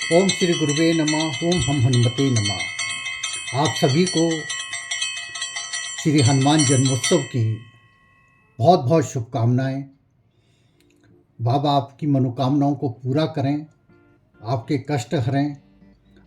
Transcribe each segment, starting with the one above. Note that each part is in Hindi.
ओम श्री गुरुवे नमः। ओम हम हनुमते नमः। आप सभी को श्री हनुमान जन्मोत्सव की बहुत बहुत शुभकामनाएं। बाबा आपकी मनोकामनाओं को पूरा करें, आपके कष्ट हरें,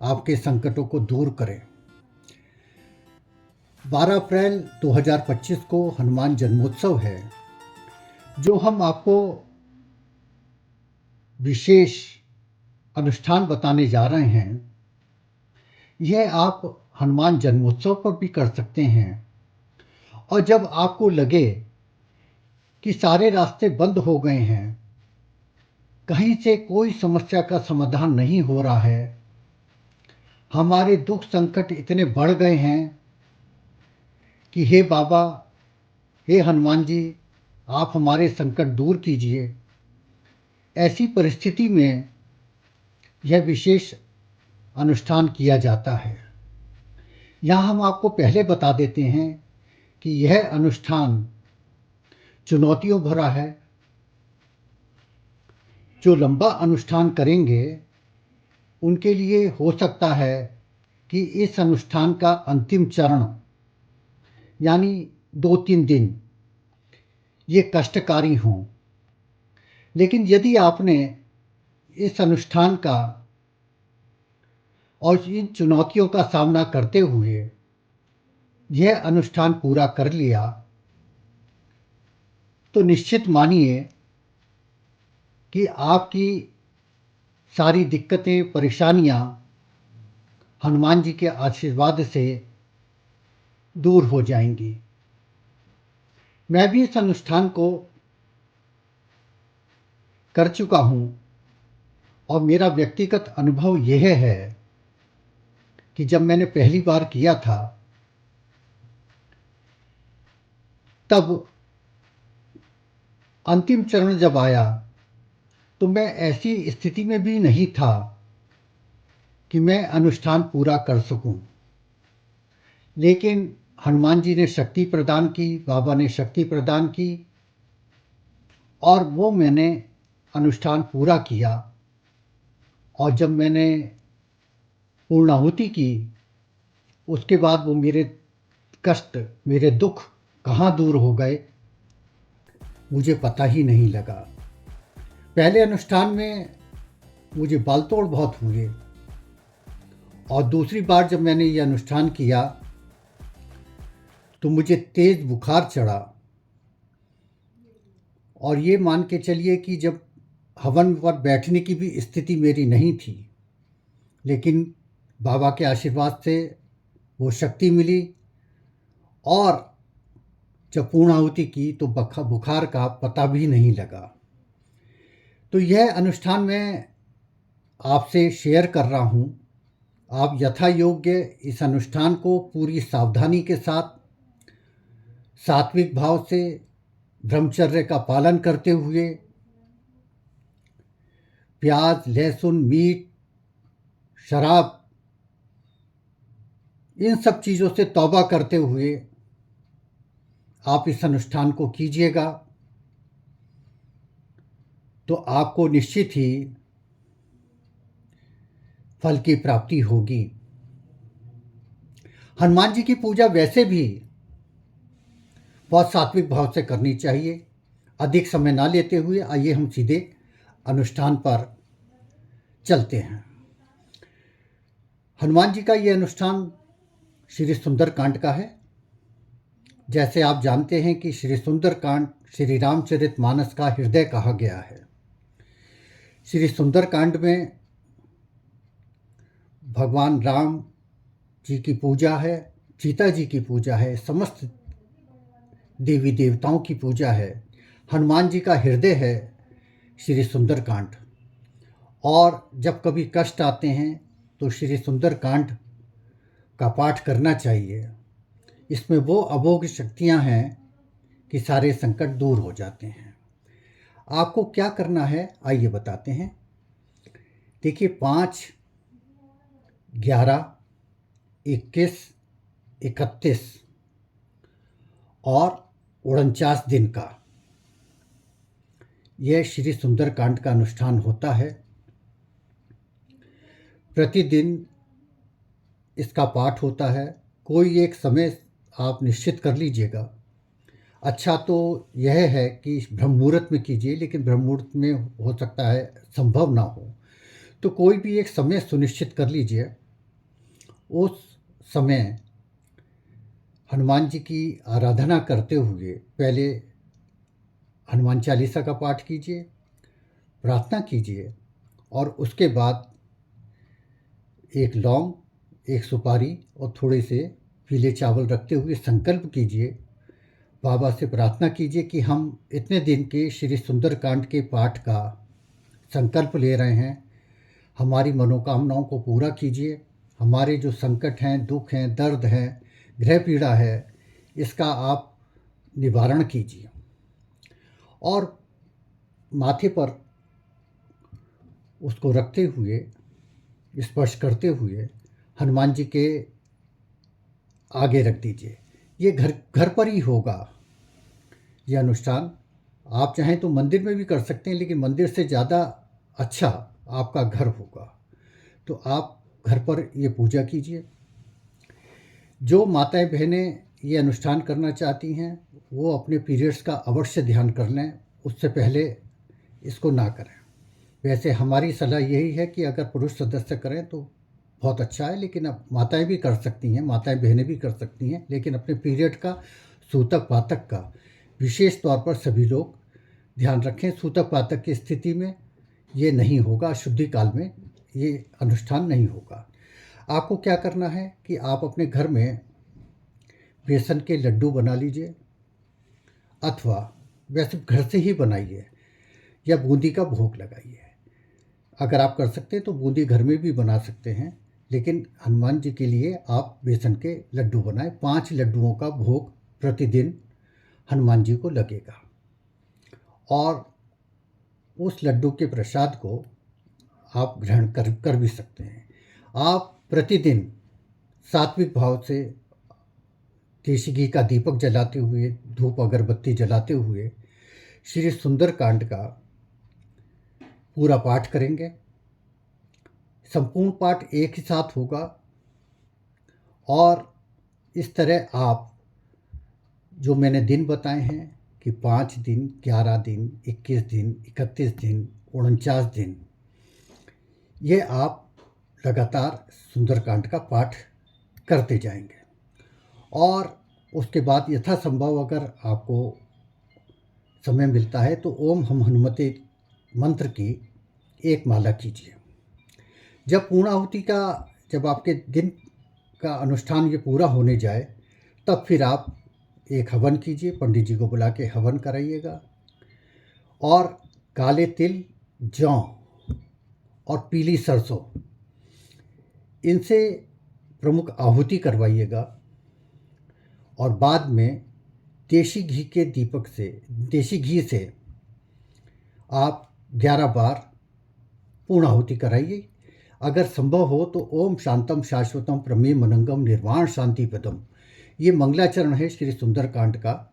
आपके संकटों को दूर करें। 12 अप्रैल 2025 को हनुमान जन्मोत्सव है। जो हम आपको विशेष अनुष्ठान बताने जा रहे हैं, यह आप हनुमान जन्मोत्सव पर भी कर सकते हैं। और जब आपको लगे कि सारे रास्ते बंद हो गए हैं, कहीं से कोई समस्या का समाधान नहीं हो रहा है, हमारे दुख संकट इतने बढ़ गए हैं कि हे बाबा, हे हनुमान जी, आप हमारे संकट दूर कीजिए। ऐसी परिस्थिति में यह विशेष अनुष्ठान किया जाता है। यहाँ हम आपको पहले बता देते हैं कि यह अनुष्ठान चुनौतियों भरा है। जो लंबा अनुष्ठान करेंगे उनके लिए हो सकता है कि इस अनुष्ठान का अंतिम चरण यानी 2-3 दिन ये कष्टकारी हों। लेकिन यदि आपने इस अनुष्ठान का और इन चुनौतियों का सामना करते हुए यह अनुष्ठान पूरा कर लिया, तो निश्चित मानिए कि आपकी सारी दिक्कतें, परेशानियां हनुमान जी के आशीर्वाद से दूर हो जाएंगी। मैं भी इस अनुष्ठान को कर चुका हूं और मेरा व्यक्तिगत अनुभव यह है कि जब मैंने पहली बार किया था, तब अंतिम चरण जब आया तो मैं ऐसी स्थिति में भी नहीं था कि मैं अनुष्ठान पूरा कर सकूं। लेकिन हनुमान जी ने शक्ति प्रदान की, बाबा ने शक्ति प्रदान की और वो मैंने अनुष्ठान पूरा किया। और जब मैंने पूर्णाहुति की, उसके बाद वो मेरे कष्ट, मेरे दुख कहाँ दूर हो गए मुझे पता ही नहीं लगा। पहले अनुष्ठान में मुझे बाल तोड़ बहुत हुए और दूसरी बार जब मैंने ये अनुष्ठान किया तो मुझे तेज बुखार चढ़ा। और ये मान के चलिए कि जब हवन पर बैठने की भी स्थिति मेरी नहीं थी, लेकिन बाबा के आशीर्वाद से वो शक्ति मिली और जब पूर्णाहुति की तो बुखार का पता भी नहीं लगा। तो यह अनुष्ठान मैं आपसे शेयर कर रहा हूँ। आप यथा योग्य इस अनुष्ठान को पूरी सावधानी के साथ, सात्विक भाव से, ब्रह्मचर्य का पालन करते हुए, प्याज, लहसुन, मीट, शराब, इन सब चीज़ों से तौबा करते हुए आप इस अनुष्ठान को कीजिएगा तो आपको निश्चित ही फल की प्राप्ति होगी। हनुमान जी की पूजा वैसे भी बहुत सात्विक भाव से करनी चाहिए। अधिक समय ना लेते हुए आइए हम सीधे अनुष्ठान पर चलते हैं। हनुमान जी का ये अनुष्ठान श्री सुंदरकांड का है। जैसे आप जानते हैं कि श्री सुंदरकांड श्री रामचरितमानस का हृदय कहा गया है। श्री सुंदरकांड में भगवान राम जी की पूजा है, सीता जी की पूजा है, समस्त देवी देवताओं की पूजा है। हनुमान जी का हृदय है श्री सुंदरकांड। और जब कभी कष्ट आते हैं तो श्री सुंदरकांड का पाठ करना चाहिए। इसमें वो अमोघ शक्तियां हैं कि सारे संकट दूर हो जाते हैं। आपको क्या करना है आइए बताते हैं। देखिए, 5, 11, 21, 31 और 49 दिन का यह श्री सुंदरकांड का अनुष्ठान होता है। प्रतिदिन इसका पाठ होता है। कोई एक समय आप निश्चित कर लीजिएगा। अच्छा तो यह है कि ब्रह्म मुहूर्त में कीजिए, लेकिन ब्रह्म मुहूर्त में हो सकता है संभव ना हो, तो कोई भी एक समय सुनिश्चित कर लीजिए। उस समय हनुमान जी की आराधना करते हुए पहले हनुमान चालीसा का पाठ कीजिए, प्रार्थना कीजिए, और उसके बाद एक लौंग, एक सुपारी और थोड़े से पीले चावल रखते हुए संकल्प कीजिए, बाबा से प्रार्थना कीजिए कि हम इतने दिन के श्री सुंदरकांड के पाठ का संकल्प ले रहे हैं, हमारी मनोकामनाओं को पूरा कीजिए, हमारे जो संकट हैं, दुख हैं, दर्द हैं, गृह पीड़ा है, इसका आप निवारण कीजिए। और माथे पर उसको रखते हुए, स्पर्श करते हुए हनुमान जी के आगे रख दीजिए। ये घर घर पर ही होगा यह अनुष्ठान। आप चाहें तो मंदिर में भी कर सकते हैं, लेकिन मंदिर से ज़्यादा अच्छा आपका घर होगा। तो आप घर पर ये पूजा कीजिए। जो माताएं बहनें ये अनुष्ठान करना चाहती हैं, वो अपने पीरियड्स का अवश्य ध्यान कर लें, उससे पहले इसको ना करें। वैसे हमारी सलाह यही है कि अगर पुरुष सदस्य करें तो बहुत अच्छा है, लेकिन अब माताएं भी कर सकती हैं, माताएं बहनें भी कर सकती हैं, लेकिन अपने पीरियड का, सूतक पातक का विशेष तौर पर सभी लोग ध्यान रखें। सूतक पातक की स्थिति में ये नहीं होगा, शुद्धि काल में ये अनुष्ठान नहीं होगा। आपको क्या करना है कि आप अपने घर में बेसन के लड्डू बना लीजिए, अथवा वैसे घर से ही बनाइए, या बूंदी का भोग लगाइए। अगर आप कर सकते हैं तो बूंदी घर में भी बना सकते हैं, लेकिन हनुमान जी के लिए आप बेसन के लड्डू बनाएं। 5 लड्डुओं का भोग प्रतिदिन हनुमान जी को लगेगा, और उस लड्डू के प्रसाद को आप ग्रहण कर भी सकते हैं। आप प्रतिदिन सात्विक भाव से देशी घी का दीपक जलाते हुए, धूप अगरबत्ती जलाते हुए श्री सुंदरकांड का पूरा पाठ करेंगे। संपूर्ण पाठ एक ही साथ होगा, और इस तरह आप जो मैंने दिन बताए हैं कि 5 दिन, 11 दिन, 21 दिन, 31 दिन, 49 दिन, ये आप लगातार सुंदरकांड का पाठ करते जाएंगे। और उसके बाद यथासंभव अगर आपको समय मिलता है तो ओम हम हनुमते मंत्र की एक माला कीजिए। जब पूर्णाहुति का, जब आपके दिन का अनुष्ठान ये पूरा होने जाए, तब फिर आप एक हवन कीजिए, पंडित जी को बुला के हवन कराइएगा, और काले तिल, जौ और पीली सरसों, इनसे प्रमुख आहुति करवाइएगा। और बाद में देशी घी के दीपक से, देशी घी से आप 11 बार पूर्णाहुति कराइए। अगर संभव हो तो ओम शांतम शाश्वतम प्रमेय मनंगम निर्वाण शांति पदम, ये मंगलाचरण है श्री सुंदरकांड का,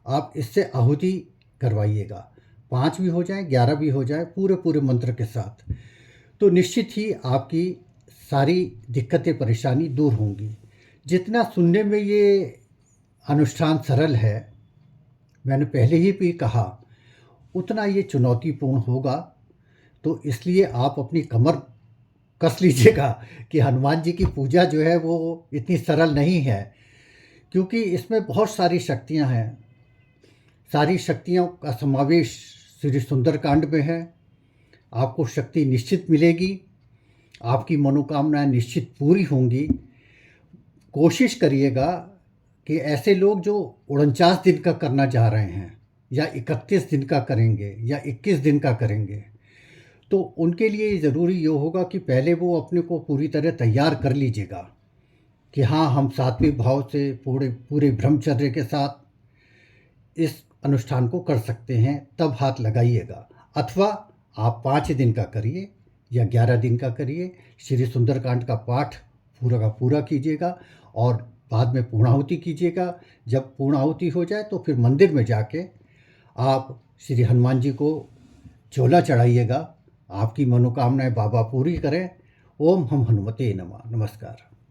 आप इससे आहुति करवाइएगा। 5 भी हो जाए, 11 भी हो जाए, पूरे मंत्र के साथ, तो निश्चित ही आपकी सारी दिक्कतें परेशानी दूर होंगी। जितना सुनने में ये अनुष्ठान सरल है, मैंने पहले ही भी कहा, उतना ये चुनौतीपूर्ण होगा। तो इसलिए आप अपनी कमर कस लीजिएगा कि हनुमान जी की पूजा जो है वो इतनी सरल नहीं है, क्योंकि इसमें बहुत सारी शक्तियां हैं। सारी शक्तियों का समावेश श्री सुंदरकांड में है। आपको शक्ति निश्चित मिलेगी, आपकी मनोकामनाएं निश्चित पूरी होंगी। कोशिश करिएगा कि ऐसे लोग जो 49 दिन का करना चाह रहे हैं, या 31 दिन का करेंगे, या 21 दिन का करेंगे, तो उनके लिए ज़रूरी ये होगा कि पहले वो अपने को पूरी तरह तैयार कर लीजिएगा कि हाँ, हम सात्विक भाव से पूरे ब्रह्मचर्य के साथ इस अनुष्ठान को कर सकते हैं, तब हाथ लगाइएगा। अथवा आप 5 दिन का करिए या 11 दिन का करिए, श्री सुंदरकांड का पाठ पूरा का पूरा कीजिएगा, और बाद में पूर्णाहुति कीजिएगा। जब पूर्णाहुति हो जाए तो फिर मंदिर में जाके आप श्री हनुमान जी को चोला चढ़ाइएगा। आपकी मनोकामनाएं बाबा पूरी करें, ओम हम हनुमते नमः। नमस्कार।